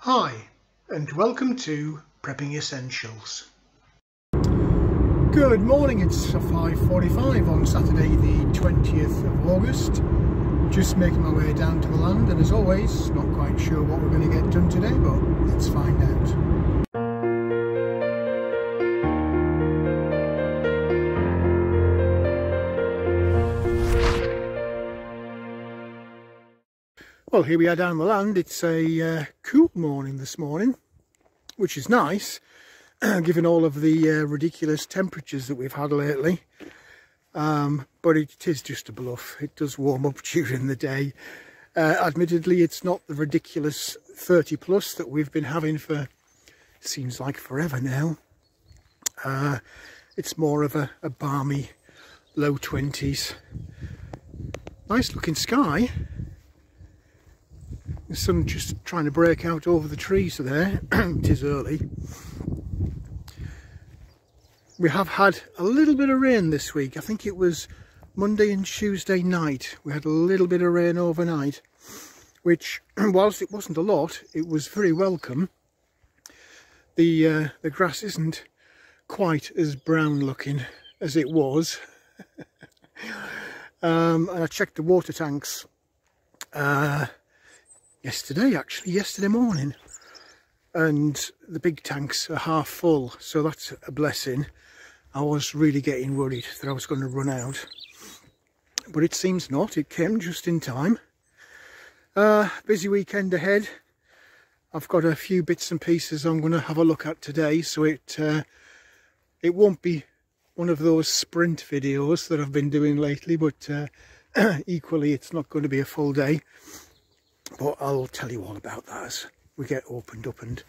Hi, and welcome to Prepping Essentials. Good morning, it's 5:45 on Saturday the 20th of August. Just making my way down to the land, and as always, not quite sure what we're going to get done today, but let's find out. Well, here we are down the land. It's a cool morning this morning, which is nice, given all of the ridiculous temperatures that we've had lately. But it is just a bluff. It does warm up during the day. Admittedly, it's not the ridiculous 30 plus that we've been having for, seems like forever now. It's more of a balmy low 20s. Nice looking sky. The sun just trying to break out over the trees there. It is early. We have had a little bit of rain this week. I think it was Monday and Tuesday night. We had a little bit of rain overnight, which, whilst it wasn't a lot, it was very welcome. The grass isn't quite as brown looking as it was. And I checked the water tanks yesterday morning, and the big tanks are half full, so that's a blessing. I was really getting worried that I was going to run out, but it seems not. It came just in time. Busy weekend ahead. I've got a few bits and pieces I'm going to have a look at today, so it won't be one of those sprint videos that I've been doing lately, but equally it's not going to be a full day. But I'll tell you all about that as we get opened up and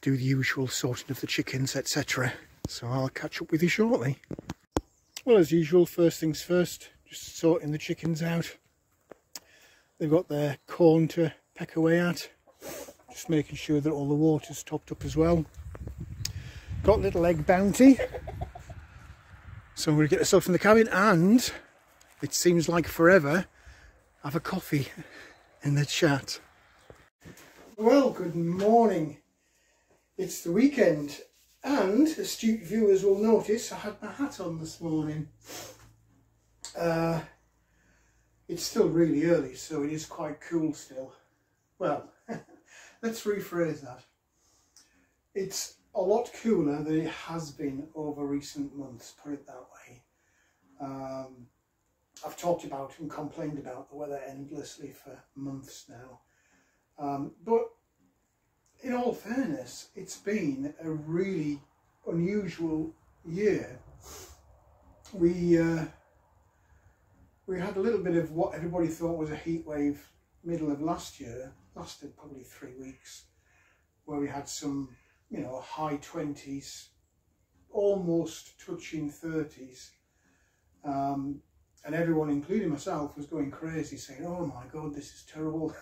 do the usual sorting of the chickens, etc. So I'll catch up with you shortly. Well, as usual, first things first, just sorting the chickens out. They've got their corn to peck away at. Just making sure that all the water's topped up as well. Got little egg bounty. So I'm going to get myself in the cabin, and it seems like forever, have a coffee in the chat. Well, good morning. It's the weekend, and astute viewers will notice I had my hat on this morning. It's still really early, so it is quite cool still. Well, let's rephrase that. It's a lot cooler than it has been over recent months, put it that way. I've talked about and complained about the weather endlessly for months now. But in all fairness, it's been a really unusual year. We had a little bit of what everybody thought was a heat wave middle of last year. Lasted probably 3 weeks, where we had some, high 20s, almost touching 30s. And everyone, including myself, was going crazy, saying, oh my God, this is terrible.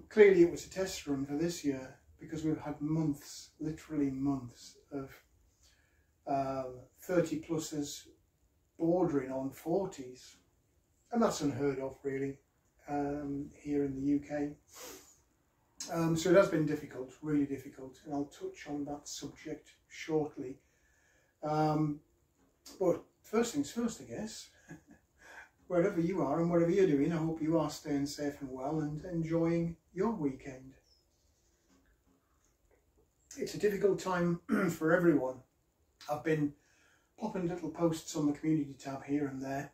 Clearly it was a test run for this year, because we've had months, literally months, of 30 pluses bordering on 40s. And that's unheard of, really, here in the UK. So it has been difficult, really difficult, and I'll touch on that subject shortly. But first things first, I guess. Wherever you are and whatever you're doing, I hope you are staying safe and well and enjoying your weekend. It's a difficult time for everyone. I've been popping little posts on the community tab here and there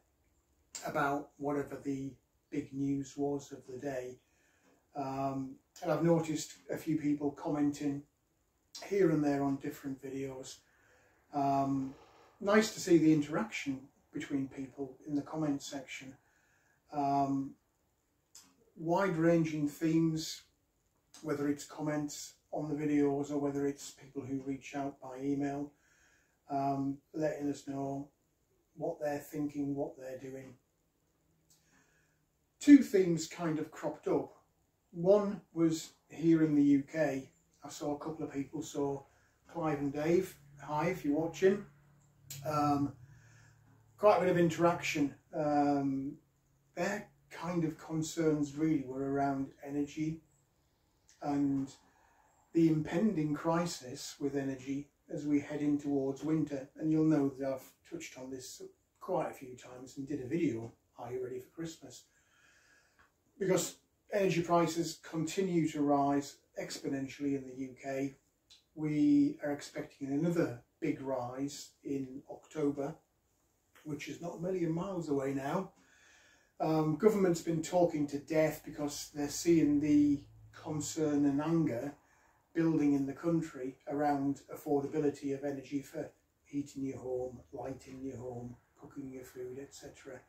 about whatever the big news was of the day. And I've noticed a few people commenting here and there on different videos. Nice to see the interaction between people in the comment section. Wide-ranging themes, whether it's comments on the videos or whether it's people who reach out by email, letting us know what they're thinking, what they're doing. Two themes kind of cropped up. One was here in the UK. I saw a couple of people, saw Clive and Dave. Hi, if you're watching. Quite a bit of interaction. Their kind of concerns really were around energy and the impending crisis with energy as we head in towards winter. And you'll know that I've touched on this quite a few times and did a video, Are You Ready for Christmas? Because energy prices continue to rise exponentially in the UK. We are expecting another big rise in October, which is not a million miles away now. Government's been talking to death because they're seeing the concern and anger building in the country around affordability of energy for heating your home, lighting your home, cooking your food, etc.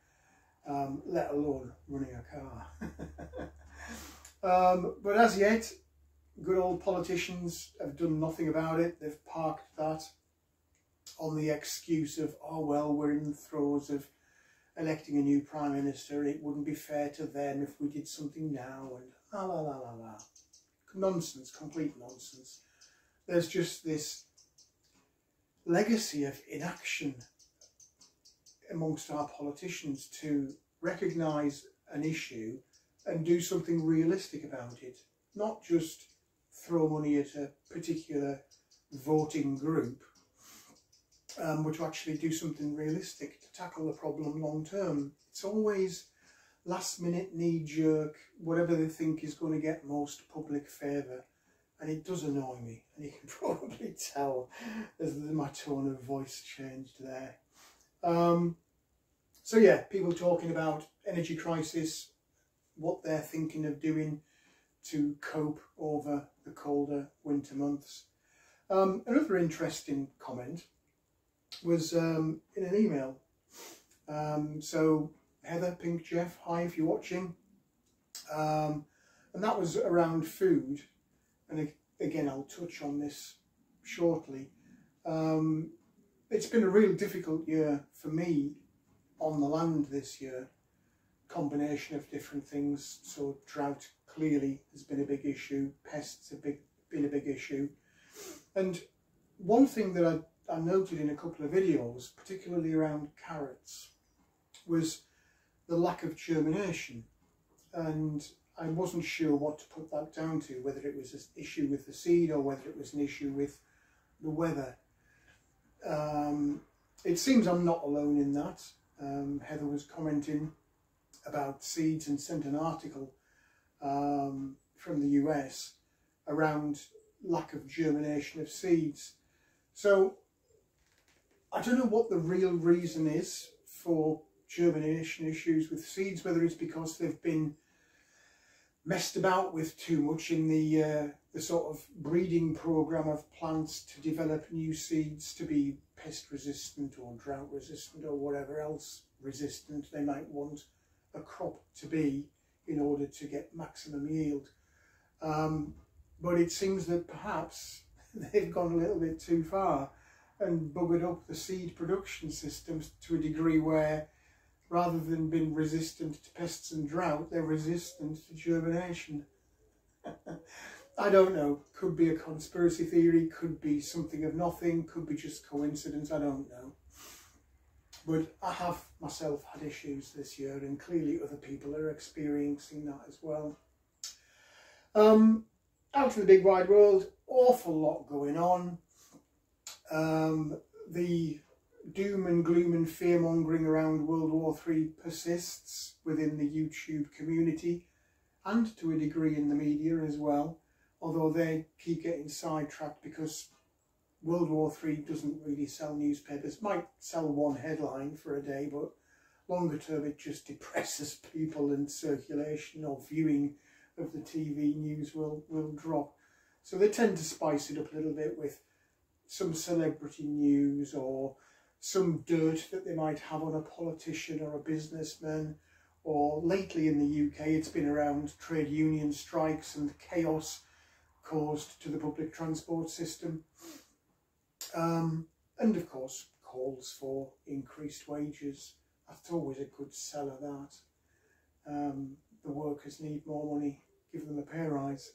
Let alone running a car. But as yet, good old politicians have done nothing about it. They've parked that on the excuse of, oh well, we're in the throes of electing a new Prime Minister, it wouldn't be fair to them if we did something now, and la la la la la. Nonsense, complete nonsense. There's just this legacy of inaction amongst our politicians to recognise an issue and do something realistic about it. Not just throw money at a particular voting group, but to actually do something realistic to tackle the problem long term. It's always last minute, knee jerk, whatever they think is going to get most public favour, and it does annoy me, and you can probably tell as my tone of voice changed there. So yeah, people talking about energy crisis, what they're thinking of doing to cope over the colder winter months. Another interesting comment was in an email. So Heather, Pink Jeff, hi if you're watching. And that was around food. And again, I'll touch on this shortly. It's been a real difficult year for me on the land this year. Combination of different things. So drought clearly has been a big issue. Pests have been a big issue. And one thing that I noted in a couple of videos, particularly around carrots, was the lack of germination. And I wasn't sure what to put that down to, whether it was an issue with the seed or whether it was an issue with the weather. It seems I'm not alone in that. Heather was commenting about seeds and sent an article from the US around lack of germination of seeds. So I don't know what the real reason is for germination issues with seeds, whether it's because they've been messed about with too much in the sort of breeding program of plants to develop new seeds to be pest resistant or drought resistant or whatever else resistant they might want a crop to be in order to get maximum yield. But it seems that perhaps they've gone a little bit too far and buggered up the seed production systems to a degree where, rather than being resistant to pests and drought, they're resistant to germination. I don't know. Could be a conspiracy theory, could be something of nothing, could be just coincidence, I don't know. But I have myself had issues this year, and clearly other people are experiencing that as well. Out in the big wide world, awful lot going on. The doom and gloom and fear mongering around World War III persists within the YouTube community and to a degree in the media as well, although they keep getting sidetracked because World War III doesn't really sell newspapers. Might sell one headline for a day, but longer term it just depresses people, and circulation or viewing of the TV news will drop. So they tend to spice it up a little bit with some celebrity news or some dirt that they might have on a politician or a businessman, or lately in the UK it's been around trade union strikes and the chaos caused to the public transport system. And of course calls for increased wages. That's always a good seller, that. The workers need more money, give them a pay rise.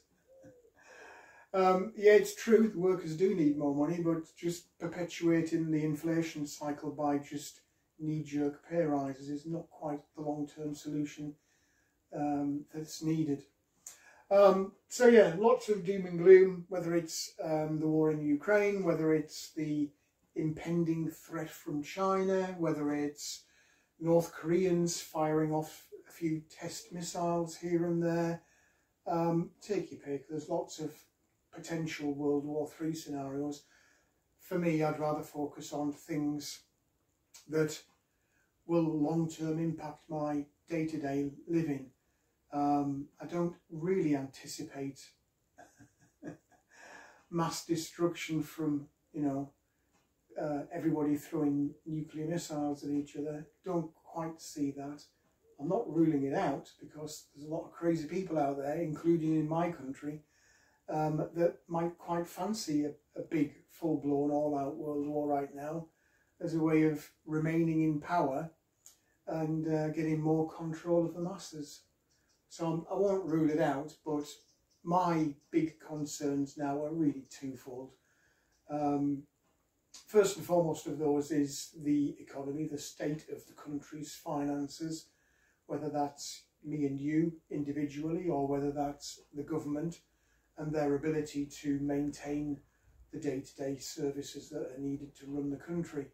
Yeah, it's true, the workers do need more money, but just perpetuating the inflation cycle by just knee-jerk pay rises is not quite the long-term solution that's needed. So yeah, lots of doom and gloom, whether it's the war in Ukraine, whether it's the impending threat from China, whether it's North Koreans firing off a few test missiles here and there. Take your pick. There's lots of potential World War III scenarios. For me, I'd rather focus on things that will long-term impact my day-to-day living. I don't really anticipate mass destruction from, everybody throwing nuclear missiles at each other. Don't quite see that. I'm not ruling it out, because there's a lot of crazy people out there, including in my country, that might quite fancy a big, full-blown, all-out world war right now as a way of remaining in power and getting more control of the masses. So I won't rule it out, but my big concerns now are really twofold. First and foremost of those is the economy, the state of the country's finances, whether that's me and you individually, or whether that's the government and their ability to maintain the day-to-day services that are needed to run the country.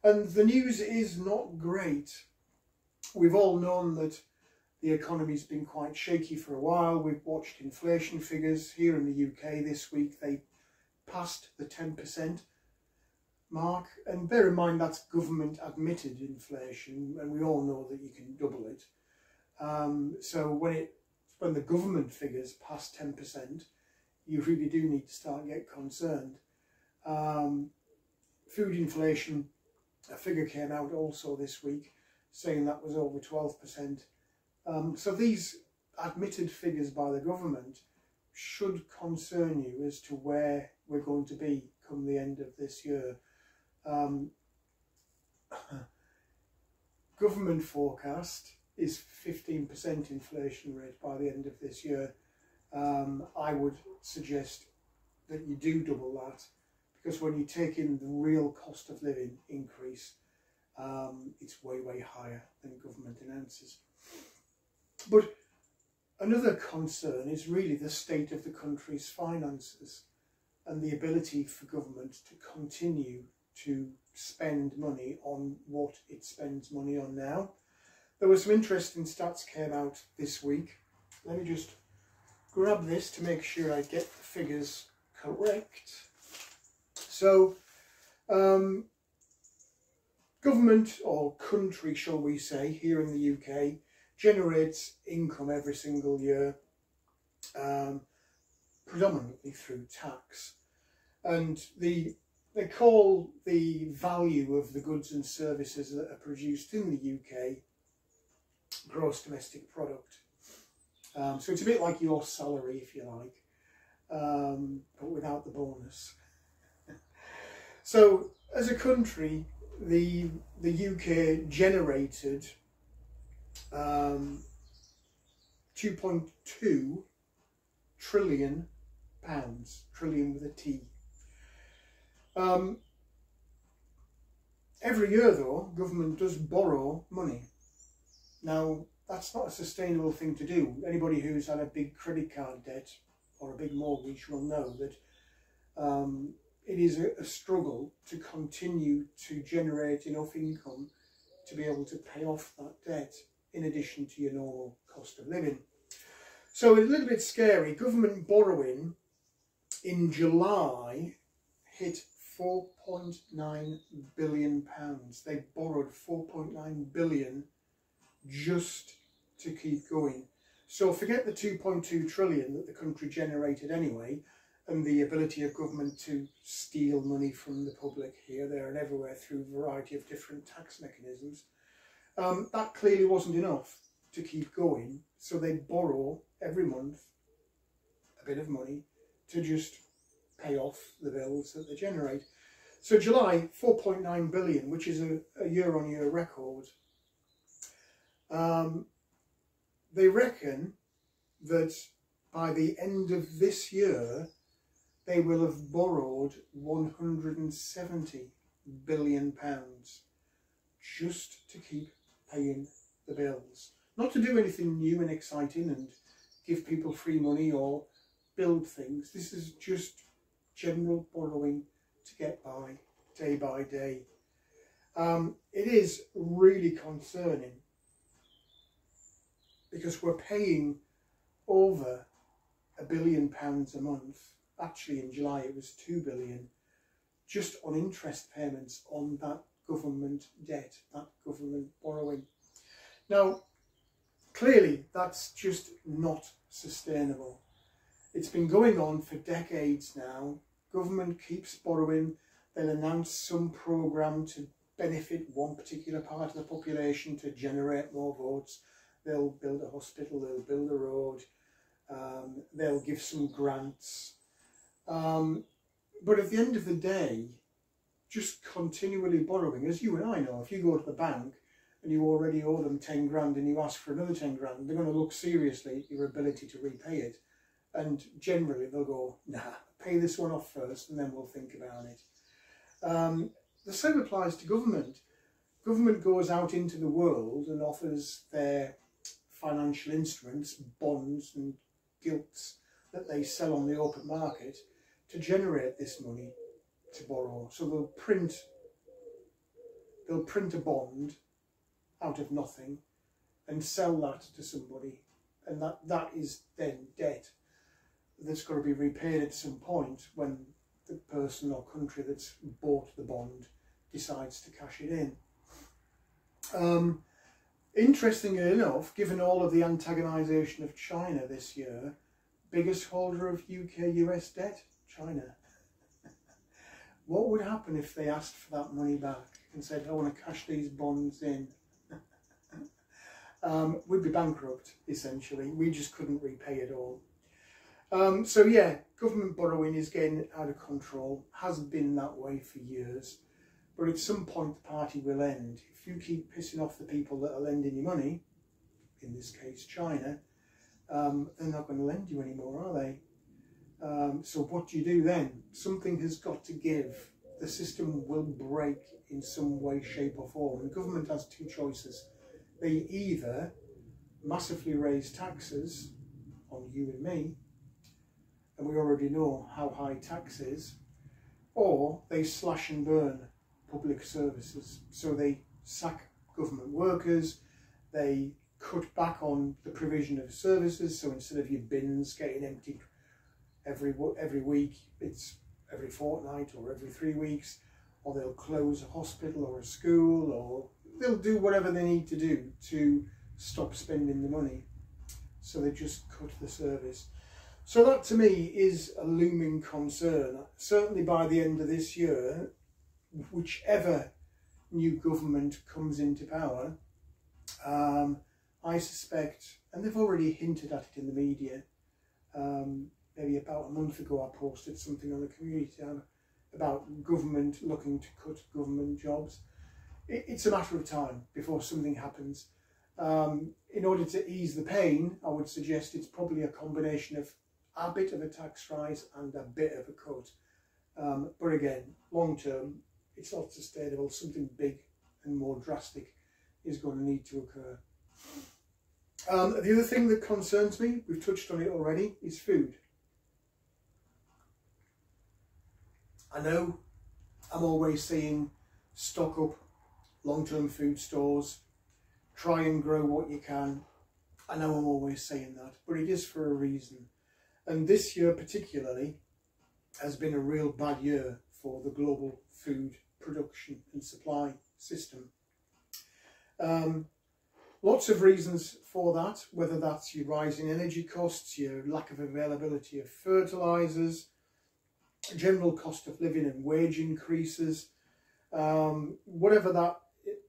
And the news is not great. We've all known that the economy's been quite shaky for a while. We've watched inflation figures here in the UK this week. They passed the 10% mark. And bear in mind, that's government admitted inflation, and we all know that you can double it. So when the government figures pass 10%, you really do need to start getting concerned. Food inflation, a figure came out also this week saying that was over 12%. So these admitted figures by the government should concern you as to where we're going to be come the end of this year. Government forecast is 15% inflation rate by the end of this year. I would suggest that you do double that, because when you take in the real cost of living increase, it's way, way higher than government announces. But another concern is really the state of the country's finances and the ability for government to continue to spend money on what it spends money on now. There were some interesting stats came out this week. Let me just grab this to make sure I get the figures correct. So, government, or country shall we say, here in the UK, generates income every single year, predominantly through tax. And they call the value of the goods and services that are produced in the UK gross domestic product. So it's a bit like your salary, if you like, but without the bonus. So as a country, the UK generated 2.2 trillion pounds, trillion with a T. Every year though, government does borrow money. Now, that's not a sustainable thing to do. Anybody who's had a big credit card debt or a big mortgage will know that it is a struggle to continue to generate enough income to be able to pay off that debt, in addition to your normal cost of living. So it's a little bit scary. Government borrowing in July hit £4.9 billion. They borrowed £4.9 billion just to keep going. So forget the 2.2 trillion that the country generated anyway, and the ability of government to steal money from the public here, there and everywhere through a variety of different tax mechanisms. That clearly wasn't enough to keep going, so they borrow every month a bit of money to just pay off the bills that they generate. So July, 4.9 billion, which is a year-on-year record. They reckon that by the end of this year, they will have borrowed £170 billion just to keep paying the bills. Not to do anything new and exciting and give people free money or build things. This is just general borrowing to get by day. It is really concerning because we're paying over £1 billion a month. Actually, in July it was 2 billion just on interest payments on that government debt, that government borrowing. Now, clearly that's just not sustainable. It's been going on for decades now. Government keeps borrowing. They'll announce some programme to benefit one particular part of the population to generate more votes. They'll build a hospital, they'll build a road, they'll give some grants. But at the end of the day, just continually borrowing, as you and I know, if you go to the bank and you already owe them 10 grand and you ask for another 10 grand, they're going to look seriously at your ability to repay it. And generally they'll go, nah, pay this one off first and then we'll think about it. The same applies to government. Government goes out into the world and offers their financial instruments, bonds and gilts that they sell on the open market to generate this money to borrow. So they'll print a bond out of nothing and sell that to somebody, and that is then debt that's got to be repaid at some point when the person or country that's bought the bond decides to cash it in. Interestingly enough, given all of the antagonisation of China this year, biggest holder of UK-US debt, China. What would happen if they asked for that money back and said, I want to cash these bonds in? We'd be bankrupt, essentially. We just couldn't repay it all. So yeah, government borrowing is getting out of control, has been that way for years, but at some point the party will end. If you keep pissing off the people that are lending you money, in this case China, they're not going to lend you anymore, are they? So what do you do then? Something has got to give. The system will break in some way, shape or form. And the government has two choices. They either massively raise taxes on you and me, and we already know how high tax is, or they slash and burn public services. So they sack government workers, they cut back on the provision of services. So instead of your bins getting emptied every week, it's every fortnight or every 3 weeks, or they'll close a hospital or a school, or they'll do whatever they need to do to stop spending the money. So they just cut the service. So that to me is a looming concern. Certainly by the end of this year, whichever new government comes into power, I suspect, and they've already hinted at it in the media, maybe about a month ago I posted something on the community tab about government looking to cut government jobs. It's a matter of time before something happens. In order to ease the pain, I would suggest it's probably a combination of a bit of a tax rise and a bit of a cut. But again, long term, it's not sustainable. Something big and more drastic is going to need to occur. The other thing that concerns me, we've touched on it already, is food. I know I'm always saying stock up long-term food stores, try and grow what you can. I know I'm always saying that, but it is for a reason. And this year particularly has been a real bad year for the global food production and supply system. Lots of reasons for that, whether that's your rising energy costs, your lack of availability of fertilisers, general cost of living and wage increases, whatever that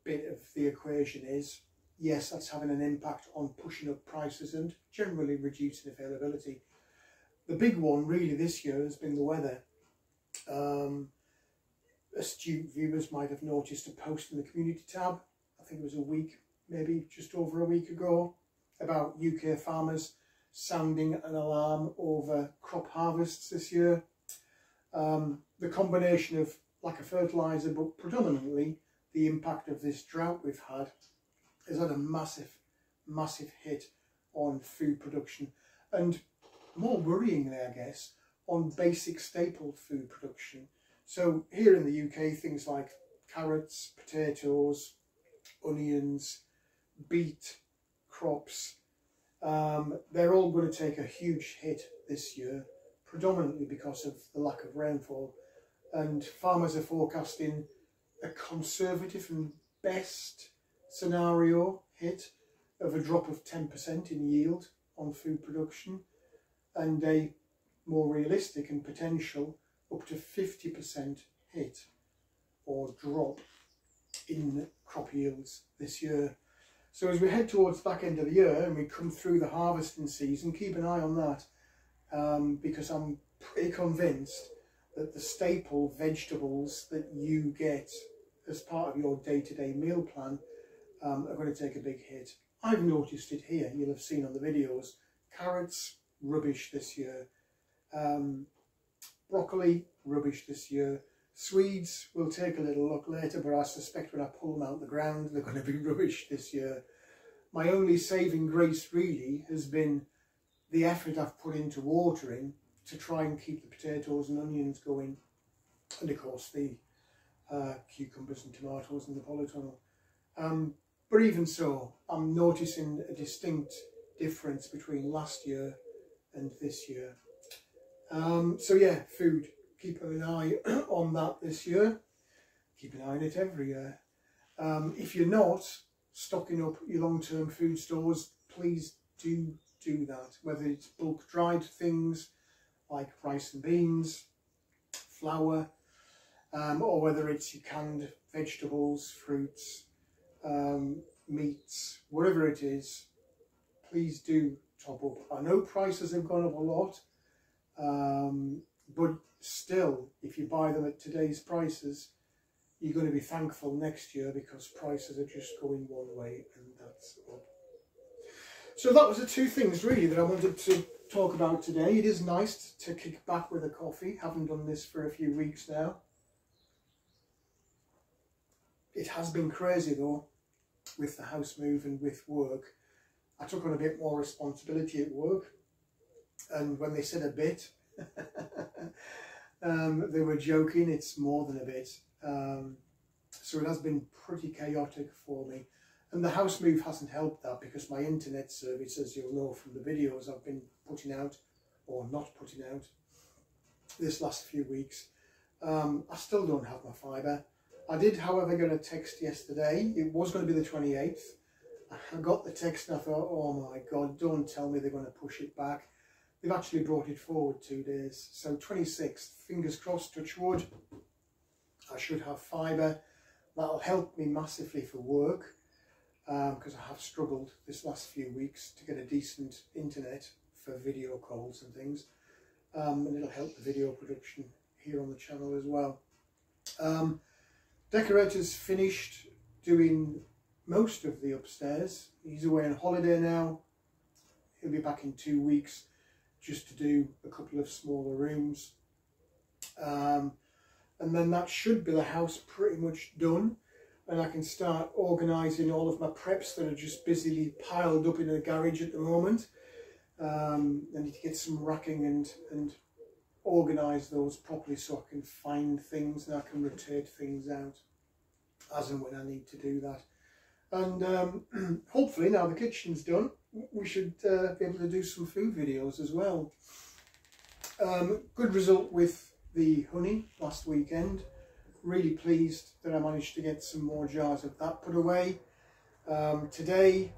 bit of the equation is, yes, that's having an impact on pushing up prices and generally reducing availability. The big one really this year has been the weather. Astute viewers might have noticed a post in the community tab, I think it was a week, maybe just over a week ago, about UK farmers sounding an alarm over crop harvests this year. The combination of lack of fertiliser, but predominantly the impact of this drought we've had, has had a massive hit on food production. and more worryingly, I guess, on basic staple food production. So here in the UK, things like carrots, potatoes, onions, beet, crops, they're all going to take a huge hit this year, predominantly because of the lack of rainfall. And farmers are forecasting a conservative and best scenario hit of a drop of 10% in yield on food production, and a more realistic and potential up to 50% hit or drop in crop yields this year. So as we head towards the back end of the year and we come through the harvesting season, keep an eye on that, because I'm pretty convinced that the staple vegetables that you get as part of your day-to-day meal plan are going to take a big hit. I've noticed it here, you'll have seen on the videos. Carrots, rubbish this year. Broccoli, rubbish this year. Swedes will take a little look later, but I suspect when I pull them out the ground, they're going to be rubbish this year. My only saving grace really has been the effort I've put into watering to try and keep the potatoes and onions going, and of course the cucumbers and tomatoes and the polytunnel. But even so, I'm noticing a distinct difference between last year and this year. So yeah, food, keep an eye on that this year. Keep an eye on it every year. If you're not stocking up your long-term food stores, please do that, whether it's bulk dried things like rice and beans, flour, or whether it's your canned vegetables, fruits, meats, whatever it is, please do top up. I know prices have gone up a lot, but still, if you buy them at today's prices, you're going to be thankful next year, because prices are just going one way, and that's up. So that was the two things really that I wanted to talk about today. It is nice to kick back with a coffee. Haven't done this for a few weeks now. It has been crazy though, with the house move and with work. I took on a bit more responsibility at work, and when they said a bit, they were joking. It's more than a bit. So it has been pretty chaotic for me. And the house move hasn't helped that, because my internet service, as you'll know from the videos I've been putting out, or not putting out, this last few weeks, I still don't have my fibre. I did, however, get a text yesterday. It was going to be the 28th. I got the text and I thought, oh my God, don't tell me they're going to push it back. They've actually brought it forward 2 days. So 26th, fingers crossed, touch wood, I should have fibre. That'll help me massively for work, because I have struggled this last few weeks to get a decent internet for video calls and things, and it'll help the video production here on the channel as well. Decorator's finished doing most of the upstairs. He's away on holiday now. He'll be back in 2 weeks just to do a couple of smaller rooms, and then that should be the house pretty much done. And I can start organising all of my preps that are just busily piled up in a garage at the moment. I need to get some racking and organise those properly so I can find things and I can rotate things out as and when I need to do that. And hopefully now the kitchen's done, we should be able to do some food videos as well. Good result with the honey last weekend. Really pleased that I managed to get some more jars of that put away. Today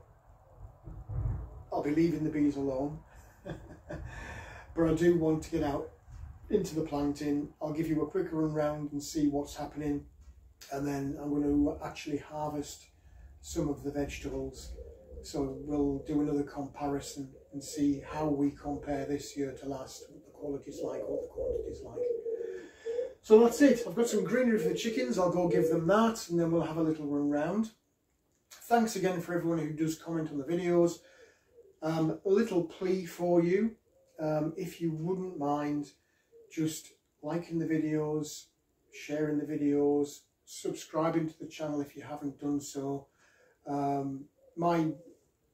I'll be leaving the bees alone, but I do want to get out into the planting. I'll give you a quick run round and see what's happening, and then I'm going to actually harvest some of the vegetables. So we'll do another comparison and see how we compare this year to last, what the quality's like, what the quantity's like. So that's it. I've got some greenery for the chickens. I'll go give them that, and then we'll have a little run round. Thanks again for everyone who does comment on the videos. A little plea for you, if you wouldn't mind just liking the videos, sharing the videos, subscribing to the channel if you haven't done so. My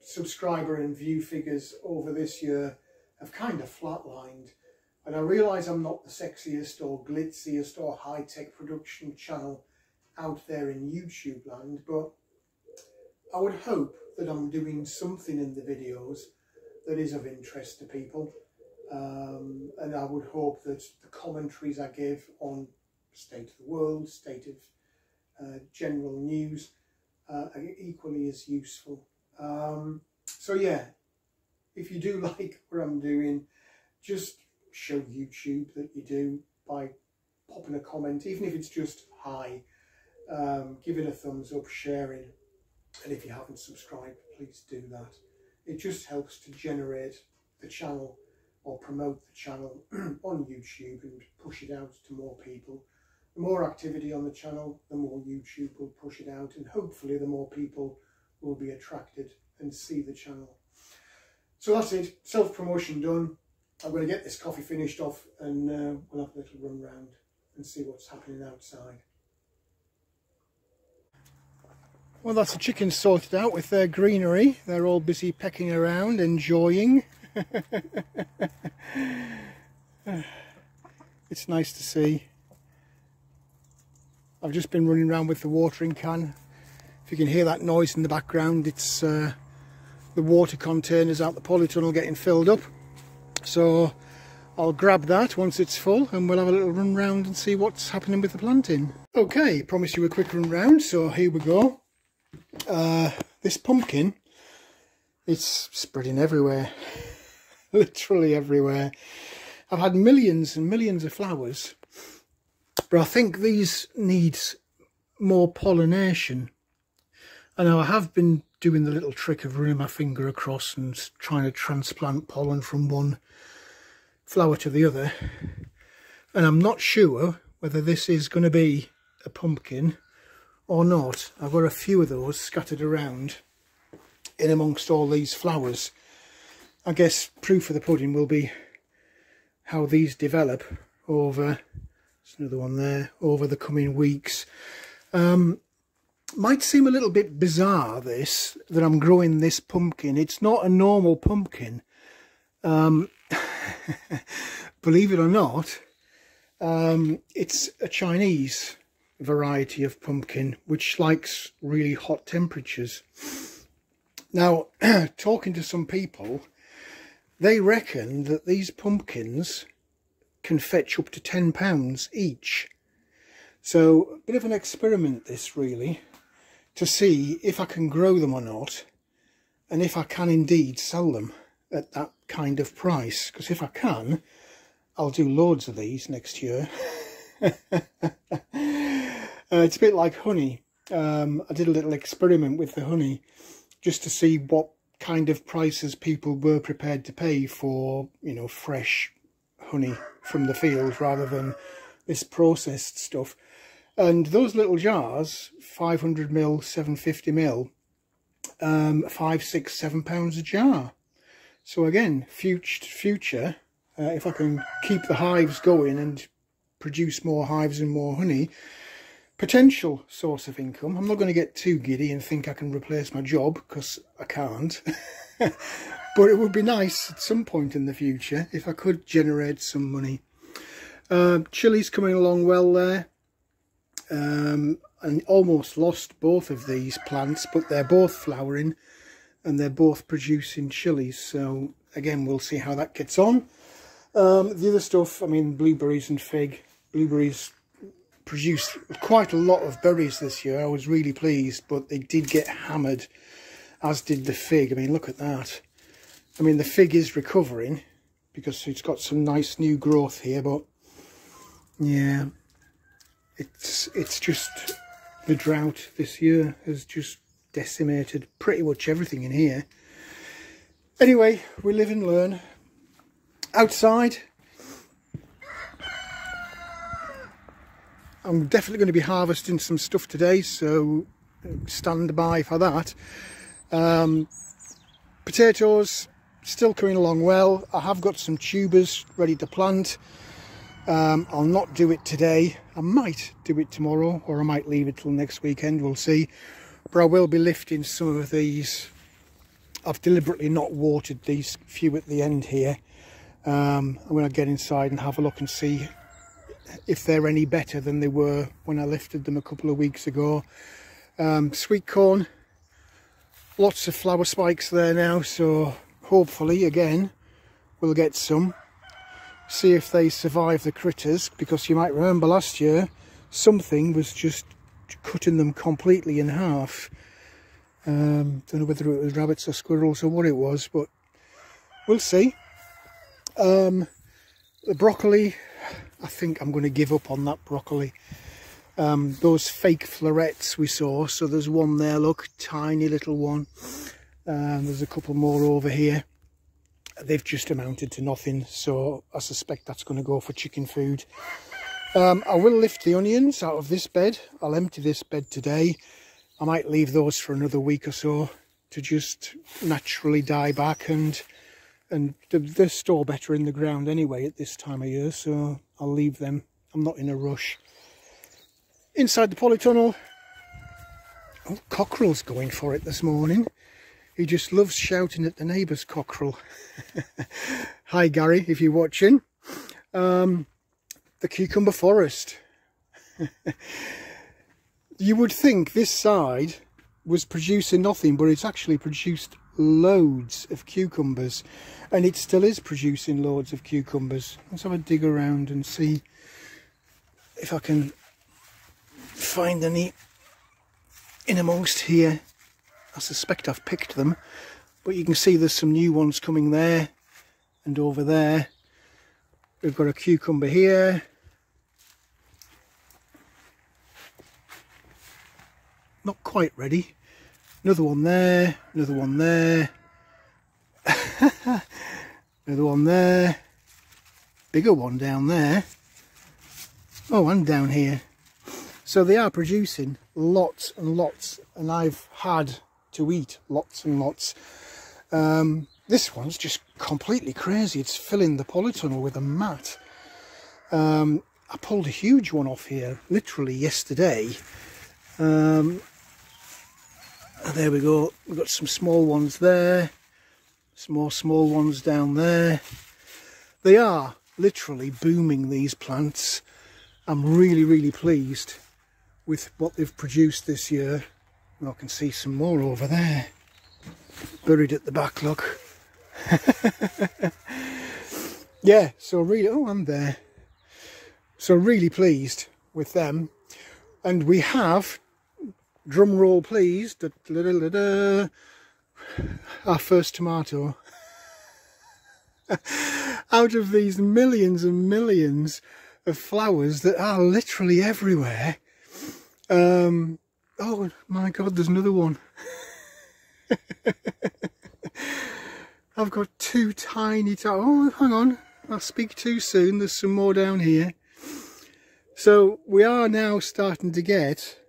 subscriber and view figures over this year have kind of flatlined. And I realise I'm not the sexiest or glitziest or high-tech production channel out there in YouTube land, but I would hope that I'm doing something in the videos that is of interest to people. And I would hope that the commentaries I give on state of the world, state of general news, are equally as useful. So yeah, if you do like what I'm doing, just show YouTube that you do by popping a comment, even if it's just hi. Give it a thumbs up, sharing, and if you haven't subscribed, please do that. It just helps to generate the channel or promote the channel on YouTube and push it out to more people. The more activity on the channel, the more YouTube will push it out, and hopefully the more people will be attracted and see the channel. So that's it, self-promotion done. I'm going to get this coffee finished off, and we'll have a little run round and see what's happening outside. Well, that's the chickens sorted out with their greenery. They're all busy pecking around, enjoying. It's nice to see. I've just been running around with the watering can. If you can hear that noise in the background, it's the water containers out the polytunnel getting filled up. So I'll grab that once it's full and we'll have a little run round and see what's happening with the planting. Okay, promised you a quick run round, so here we go. This pumpkin, it's spreading everywhere. Literally everywhere. I've had millions and millions of flowers, but I think these needs more pollination. I know I have been doing the little trick of running my finger across and trying to transplant pollen from one flower to the other, and I'm not sure whether this is going to be a pumpkin or not. I've got a few of those scattered around in amongst all these flowers. I guess proof of the pudding will be how these develop over, there's another one there, over the coming weeks. Might seem a little bit bizarre this, that I'm growing this pumpkin. It's not a normal pumpkin. Believe it or not, it's a Chinese variety of pumpkin which likes really hot temperatures. Now, talking to some people, they reckon that these pumpkins can fetch up to £10 each. So, a bit of an experiment this really, to see if I can grow them or not, and if I can indeed sell them at that kind of price. Because if I can, I'll do loads of these next year. It's a bit like honey. I did a little experiment with the honey just to see what kind of prices people were prepared to pay for, you know, fresh honey from the field rather than this processed stuff. And those little jars, 500ml, 750ml, £5, £6, £7 a jar. So again, future, if I can keep the hives going and produce more hives and more honey, potential source of income. I'm not going to get too giddy and think I can replace my job, because I can't. But it would be nice at some point in the future if I could generate some money. Chili's coming along well there. And almost lost both of these plants, but they're both flowering and they're both producing chilies. So again, we'll see how that gets on. The other stuff, I mean, blueberries and fig. Blueberries produced quite a lot of berries this year. I was really pleased, but they did get hammered, as did the fig. I mean, look at that. I mean, the fig is recovering because it's got some nice new growth here, but yeah, it's just the drought this year has just decimated pretty much everything in here. Anyway, we live and learn. Outside, I'm definitely going to be harvesting some stuff today, so stand by for that. Potatoes still coming along well. I have got some tubers ready to plant. I'll not do it today. I might do it tomorrow, or I might leave it till next weekend, we'll see. But I will be lifting some of these. I've deliberately not watered these few at the end here, I'm going to get inside and have a look and see if they're any better than they were when I lifted them a couple of weeks ago. Sweet corn, lots of flower spikes there now, so hopefully again we'll get some. See if they survive the critters, because you might remember last year something was just cutting them completely in half. Don't know whether it was rabbits or squirrels or what it was, but we'll see. The broccoli, I think I'm going to give up on that broccoli. Those fake florets we saw, so there's one there, look, tiny little one. There's a couple more over here. They've just amounted to nothing, so I suspect that's going to go for chicken food. I will lift the onions out of this bed. I'll empty this bed today. I might leave those for another week or so to just naturally die back, and they store better in the ground anyway at this time of year, so I'll leave them. I'm not in a rush. Inside the polytunnel, oh, cockerel's going for it this morning. He just loves shouting at the neighbour's cockerel. Hi Gary, if you're watching. The cucumber forest. You would think this side was producing nothing, but it's actually produced loads of cucumbers, and it still is producing loads of cucumbers. Let's have a dig around and see if I can find any in amongst here. I suspect I've picked them, but you can see there's some new ones coming there and over there. We've got a cucumber here. Not quite ready. Another one there, another one there. Another one there. Bigger one down there. Oh, and down here. So they are producing lots and lots, and I've had to eat lots and lots. This one's just completely crazy. It's filling the polytunnel with a mat. I pulled a huge one off here literally yesterday. There we go. We've got some small ones there, some more small ones down there. They are literally booming, these plants. I'm really pleased with what they've produced this year. And I can see some more over there, buried at the back, look. Yeah, so really, oh, I'm there. So really pleased with them. And we have, drum roll please, our first tomato. Out of these millions and millions of flowers that are literally everywhere. Oh my god, there's another one. I've got two tiny, oh hang on, I'll speak too soon, there's some more down here. So we are now starting to get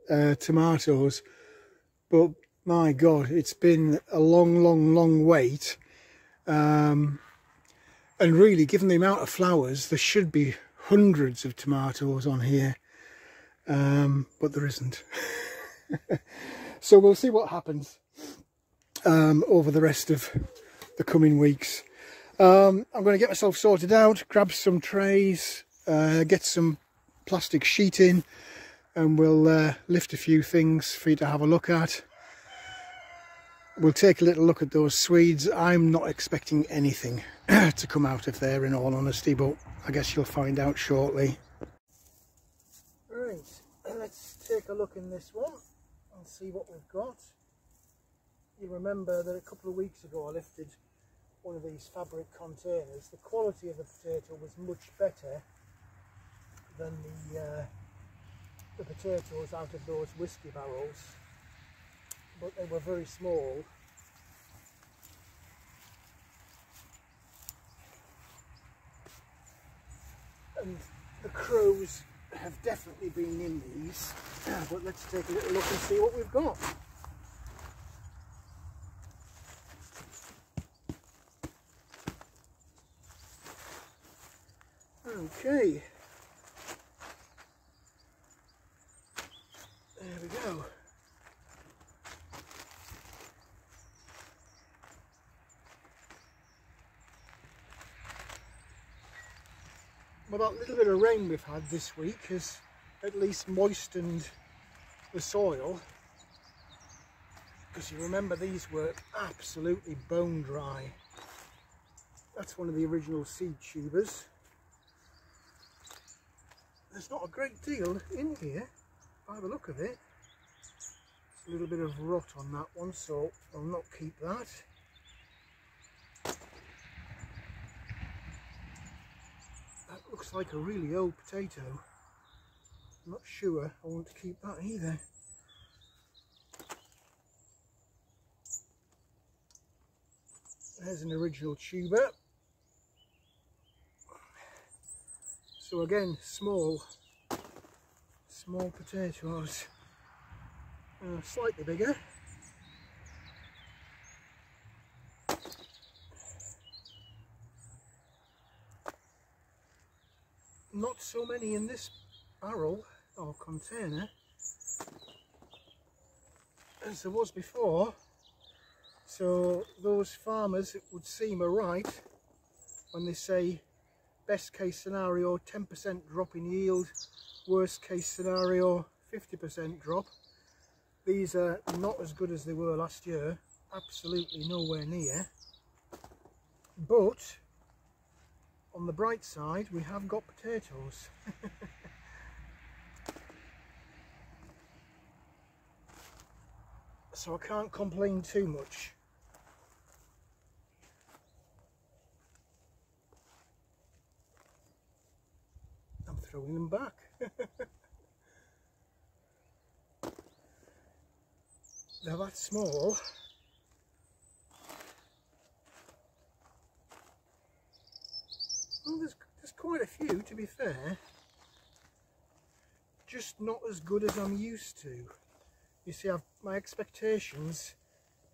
tomatoes, but my god, it's been a long wait. And really, given the amount of flowers, there should be hundreds of tomatoes on here. But there isn't. So we'll see what happens over the rest of the coming weeks. I'm going to get myself sorted out, grab some trays, get some plastic sheeting, and we'll lift a few things for you to have a look at. We'll take a little look at those Swedes. I'm not expecting anything to come out of there, in all honesty, but I guess you'll find out shortly. Right, let's take a look in this one and see what we've got. You remember that a couple of weeks ago I lifted one of these fabric containers. The quality of the potato was much better than the potatoes out of those whiskey barrels, but they were very small. And the crows have definitely been in these, but let's take a little look and see what we've got. Okay, there we go. Well, that little bit of rain we've had this week has at least moistened the soil, because you remember these were absolutely bone dry. That's one of the original seed tubers. There's not a great deal in here by the look of it. There's a little bit of rot on that one, so I'll not keep that. That looks like a really old potato. I'm not sure I want to keep that either. There's an original tuber. So again, small potatoes, slightly bigger. Not so many in this barrel or container as there was before, so those farmers, it would seem, are right when they say best case scenario 10% drop in yield, worst case scenario 50% drop. These are not as good as they were last year, absolutely nowhere near, but on the bright side we have got potatoes. So I can't complain too much. I'm throwing them back. They're that small. Well, there's quite a few, to be fair. Just not as good as I'm used to. You see, my expectations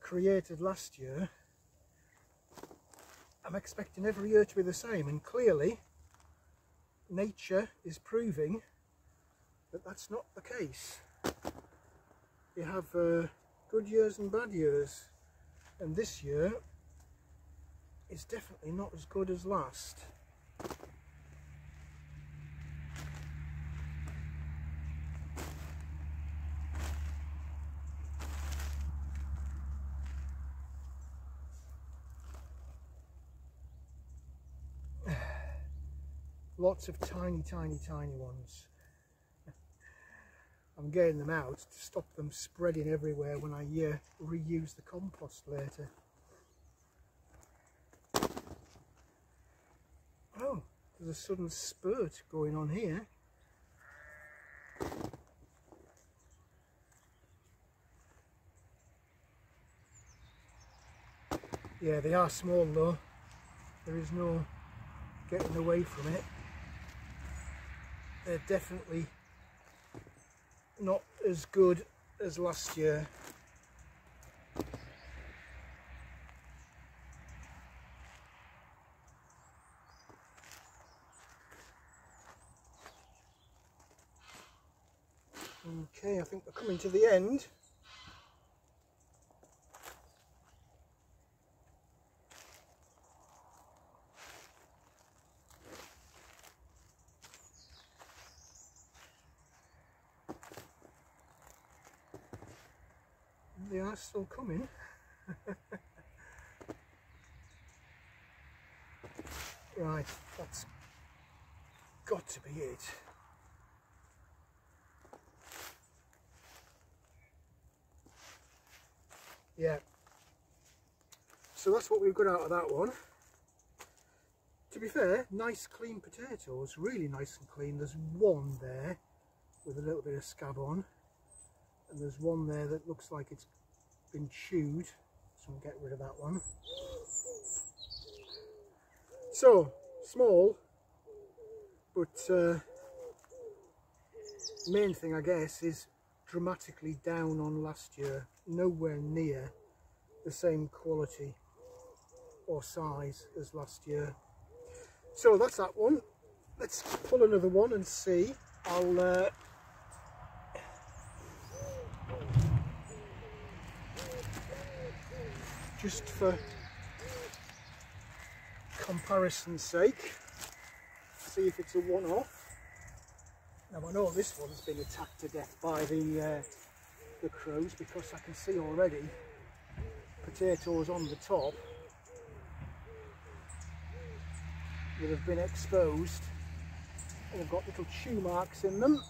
created last year, I'm expecting every year to be the same, and clearly nature is proving that that's not the case. You have good years and bad years, and this year is definitely not as good as last. Lots of tiny ones. I'm getting them out to stop them spreading everywhere when I reuse the compost later. Oh, there's a sudden spurt going on here. Yeah, they are small though. There is no getting away from it. They're definitely not as good as last year. Okay, I think we're coming to the end. They are still coming. Right, that's got to be it. Yeah. So that's what we've got out of that one. To be fair, nice clean potatoes, really nice and clean. There's one there with a little bit of scab on, and there's one there that looks like it's been chewed, so I'll get rid of that one. So small, but main thing I guess is dramatically down on last year, nowhere near the same quality or size as last year. So that's that one. Let's pull another one and see. I'll just for comparison's sake, see if it's a one-off. Now I know this one's been attacked to death by the crows, because I can see already potatoes on the top that have been exposed and have got little chew marks in them.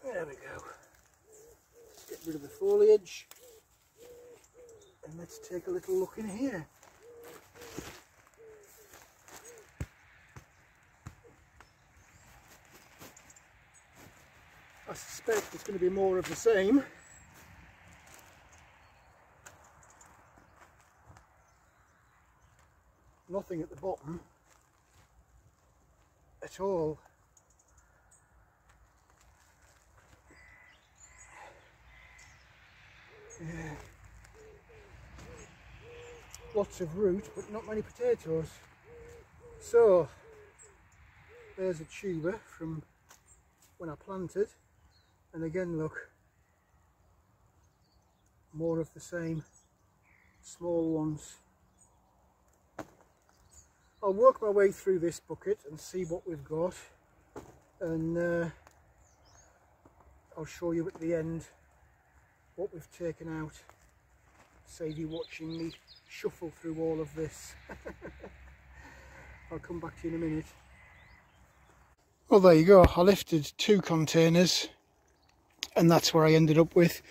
There we go. Let's get rid of the foliage and let's take a little look in here. I suspect it's going to be more of the same. Nothing at the bottom at all. Yeah. Lots of root, but not many potatoes. So there's a tuber from when I planted, and again look, more of the same, small ones. I'll work my way through this bucket and see what we've got, and I'll show you at the end what we've taken out. Save you watching me shuffle through all of this. I'll come back to you in a minute. Well, there you go. I lifted 2 containers and that's where I ended up with.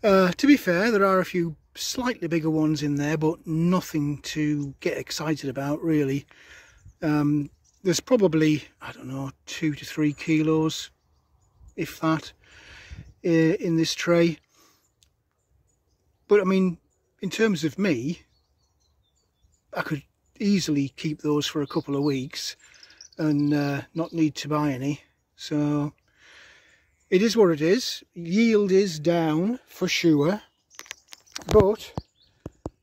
To be fair, there are a few slightly bigger ones in there, but nothing to get excited about really. There's probably, I don't know, 2 to 3 kilos, if that, in this tray. But I mean, in terms of me, I could easily keep those for a couple of weeks and not need to buy any. So it is what it is. Yield is down for sure, but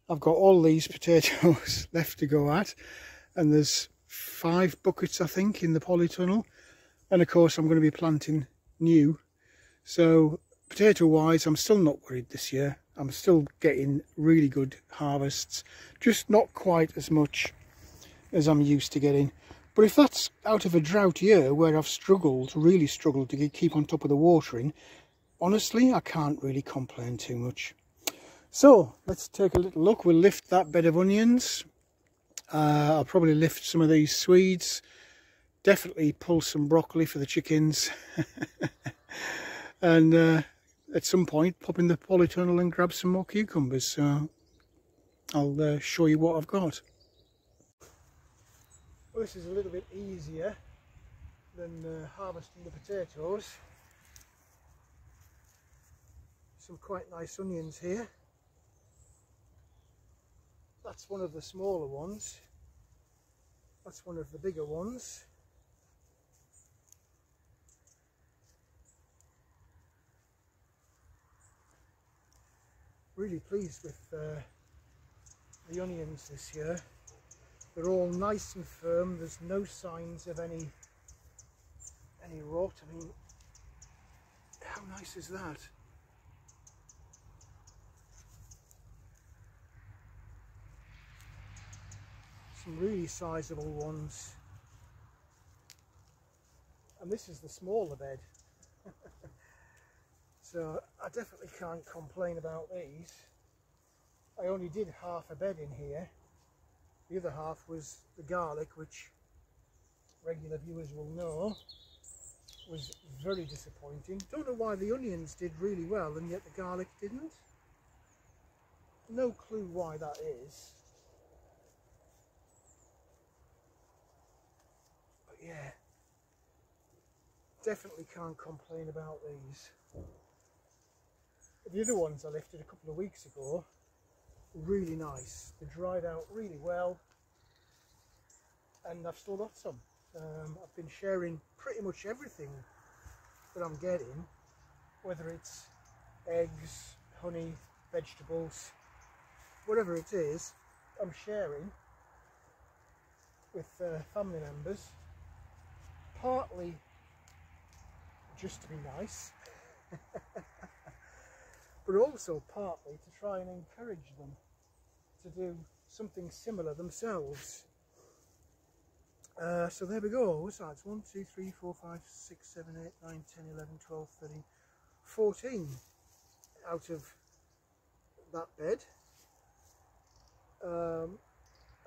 I've got all these potatoes left to go at, and there's 5 buckets I think in the polytunnel, and of course I'm going to be planting new. So potato wise, I'm still not worried this year. I'm still getting really good harvests, just not quite as much as I'm used to getting. But if that's out of a drought year where I've really struggled to keep on top of the watering, honestly, I can't really complain too much. So let's take a little look. We'll lift that bed of onions. I'll probably lift some of these Swedes. Definitely pull some broccoli for the chickens. And at some point pop in the polytunnel and grab some more cucumbers. So I'll show you what I've got. Well, this is a little bit easier than harvesting the potatoes. Some quite nice onions here. That's one of the smaller ones. That's one of the bigger ones. Really pleased with the onions this year. They're all nice and firm. There's no signs of any rot. I mean, how nice is that? Some really sizable ones. And this is the smaller bed. So I definitely can't complain about these. I only did half a bed in here. The other half was the garlic, which regular viewers will know was very disappointing. Don't know why the onions did really well and yet the garlic didn't. No clue why that is. But yeah, definitely can't complain about these. The other ones I lifted a couple of weeks ago, really nice. They dried out really well, and I've still got some. I've been sharing pretty much everything that I'm getting, whether it's eggs, honey, vegetables, whatever it is, I'm sharing. with family members, partly just to be nice, but also partly to try and encourage them to do something similar themselves. So there we go. What's that? It's 1, 2, 3, 4, 5, 6, 7, 8, 9, 10, 11, 12, 13, 14 out of that bed.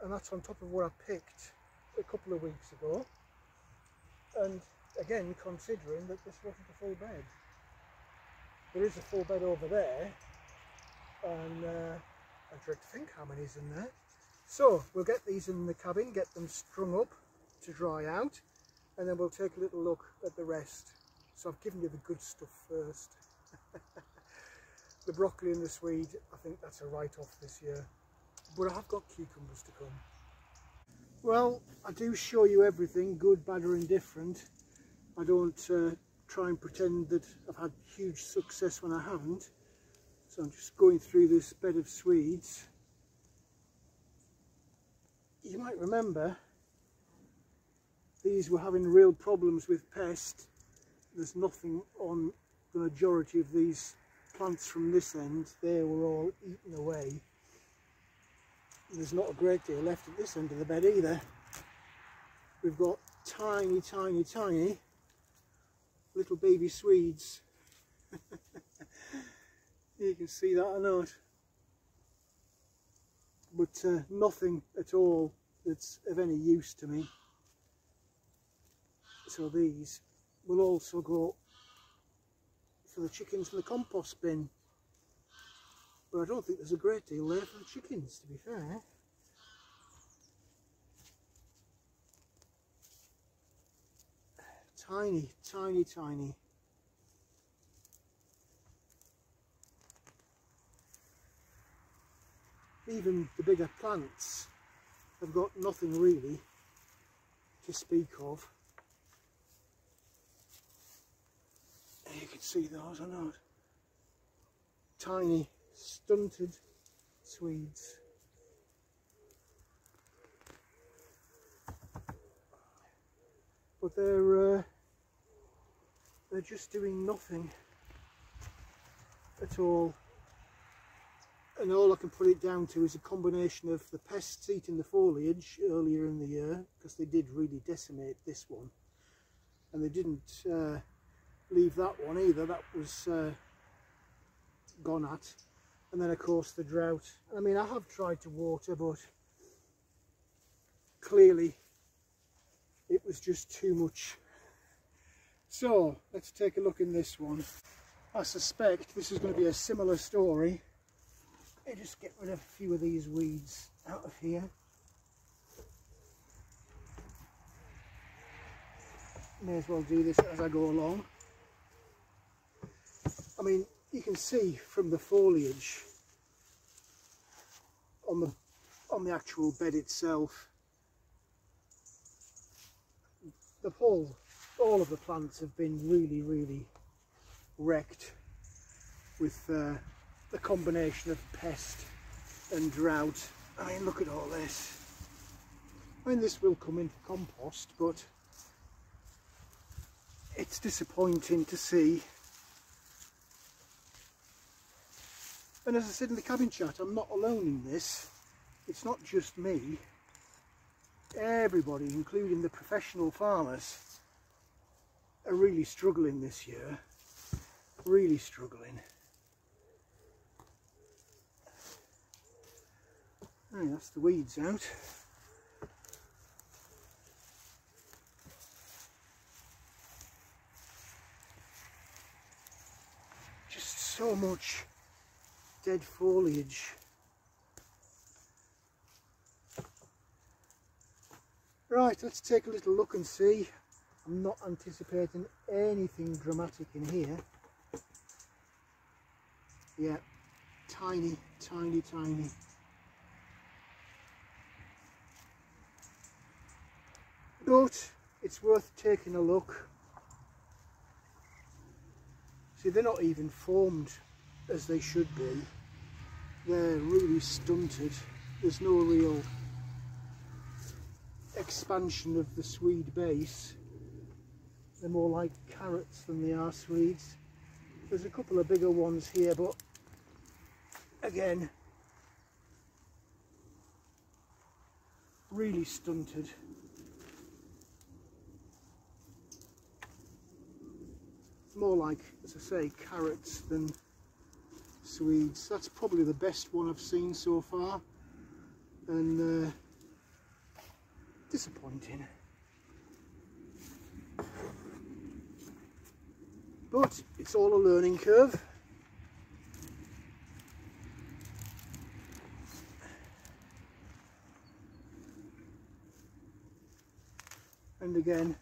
And that's on top of what I picked a couple of weeks ago. And again, considering that this wasn't a full bed. There is a full bed over there, and I dread to think how many's in there. So we'll get these in the cabin, get them strung up to dry out, and then we'll take a little look at the rest. So I've given you the good stuff first. The broccoli and the swede, I think that's a write-off this year, but I have got cucumbers to come. Well, I do show you everything, good, bad or indifferent. I don't try and pretend that I've had huge success when I haven't. So I'm just going through this bed of swedes. You might remember these were having real problems with pests. There's nothing on the majority of these plants from this end. They were all eaten away. There's not a great deal left at this end of the bed either. We've got tiny, tiny, tiny little baby swedes. You can see that or not. But nothing at all that's of any use to me. So these will also go for the chickens in the compost bin. But I don't think there's a great deal there for the chickens, to be fair. Tiny, tiny, tiny. Even the bigger plants have got nothing really to speak of. You can see those or not. Tiny, stunted swedes. But they're just doing nothing at all. And all I can put it down to is a combination of the pests eating the foliage earlier in the year, because they did really decimate this one, and they didn't leave that one either. That was gone at. And then of course the drought. I mean, I have tried to water, but clearly it was just too much. So let's take a look in this one. I suspect this is going to be a similar story. Let me just get rid of a few of these weeds out of here. May as well do this as I go along. I mean, you can see from the foliage on the actual bed itself, all of the plants have been really, really wrecked with the combination of pest and drought. I mean, look at all this. I mean, this will come into compost, but it's disappointing to see. And as I said in the cabin chat, I'm not alone in this. It's not just me. Everybody, including the professional farmers, are really struggling this year. Really struggling. Right, that's the weeds out. Just so much dead foliage. Right, let's take a little look and see. I'm not anticipating anything dramatic in here. Yeah, tiny, tiny, tiny. But it's worth taking a look. See, they're not even formed as they should be. They're really stunted. There's no real expansion of the Swede base. They're more like carrots than they are Swedes. There's a couple of bigger ones here, but again, really stunted. More like, as I say, carrots than Swedes. That's probably the best one I've seen so far, and disappointing. But it's all a learning curve. And again,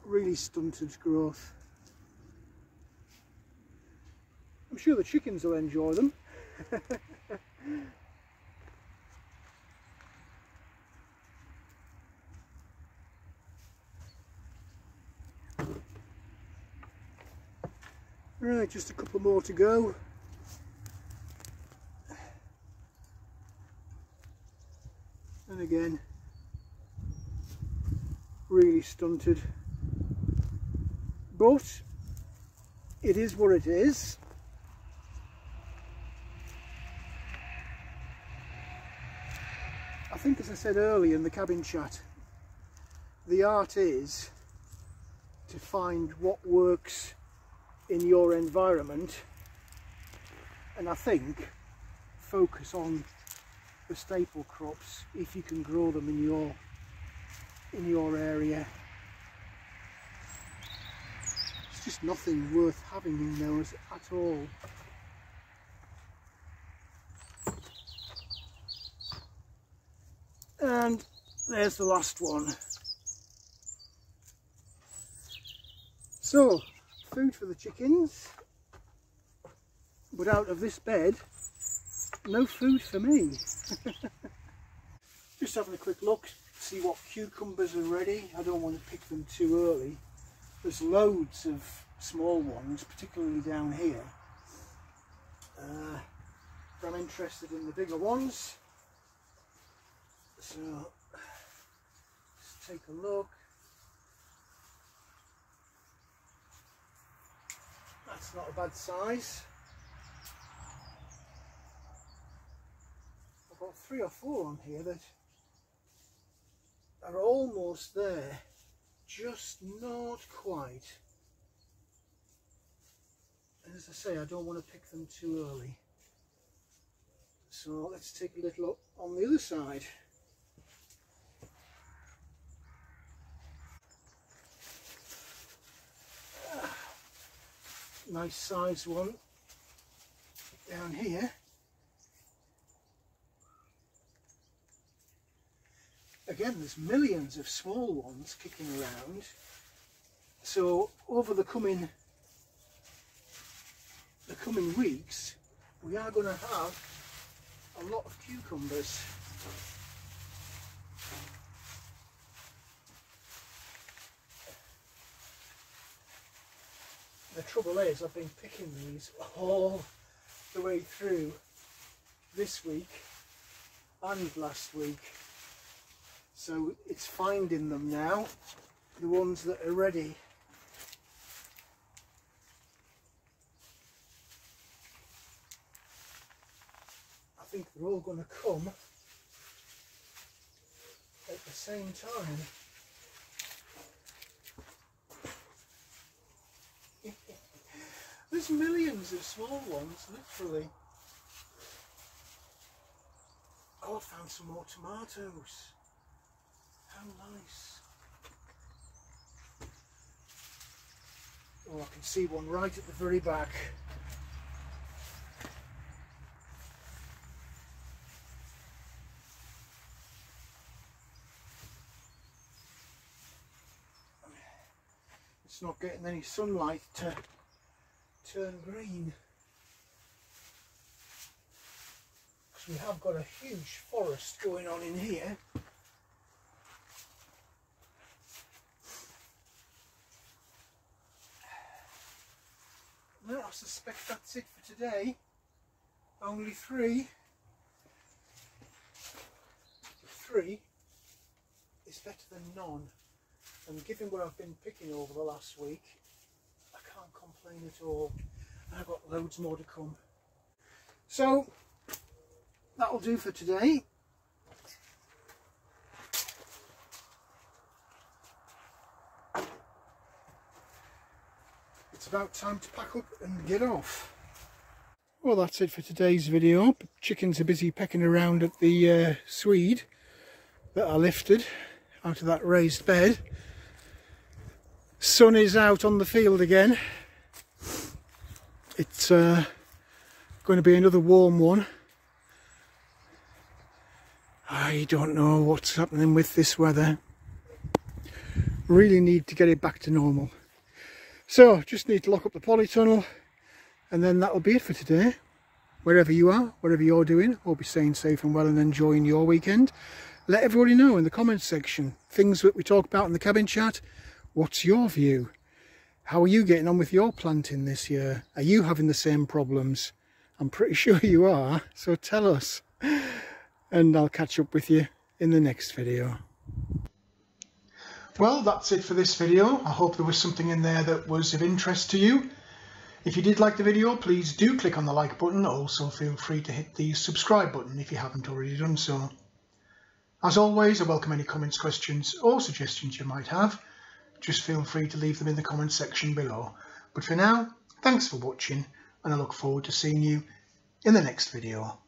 really stunted growth. I'm sure the chickens will enjoy them. Right, just a couple more to go. And again, really stunted. But it is what it is. I think, as I said earlier in the cabin chat, the art is to find what works in your environment, and I think focus on the staple crops if you can grow them in your area. It's just nothing worth having in those at all. And there's the last one. So, food for the chickens, but out of this bed, no food for me. Just having a quick look, see what cucumbers are ready. I don't want to pick them too early. There's loads of small ones, particularly down here. But I'm interested in the bigger ones. So, let's take a look. That's not a bad size. I've got 3 or 4 on here that are almost there, just not quite. And as I say, I don't want to pick them too early. So let's take a little look on the other side. Nice size one down here. Again, there's millions of small ones kicking around. So over the coming weeks, we are going to have a lot of cucumbers. The trouble is, I've been picking these all the way through this week and last week, so it's finding them now, the ones that are ready. I think they're all going to come at the same time. There's millions of small ones, literally. Oh, I found some more tomatoes. How nice. Oh, I can see one right at the very back. It's not getting any sunlight to turn green, because we have got a huge forest going on in here. Well, I suspect that's it for today. Only 3. tree is better than none, and given what I've been picking over the last week, I can't complain at all. And I've got loads more to come. So that'll do for today. It's about time to pack up and get off. Well, that's it for today's video. Chickens are busy pecking around at the swede that I lifted out of that raised bed. Sun is out on the field again. It's going to be another warm one. I don't know what's happening with this weather. Really need to get it back to normal. So just need to lock up the polytunnel, and then that'll be it for today. Wherever you are, whatever you're doing, hope you're staying safe and well and enjoying your weekend. Let everybody know in the comments section, things that we talk about in the cabin chat. What's your view? How are you getting on with your planting this year? Are you having the same problems? I'm pretty sure you are, so tell us. And I'll catch up with you in the next video. Well, that's it for this video. I hope there was something in there that was of interest to you. If you did like the video, please do click on the like button. Also feel free to hit the subscribe button if you haven't already done so. As always, I welcome any comments, questions or suggestions you might have. Just feel free to leave them in the comments section below. But for now, thanks for watching, and I look forward to seeing you in the next video.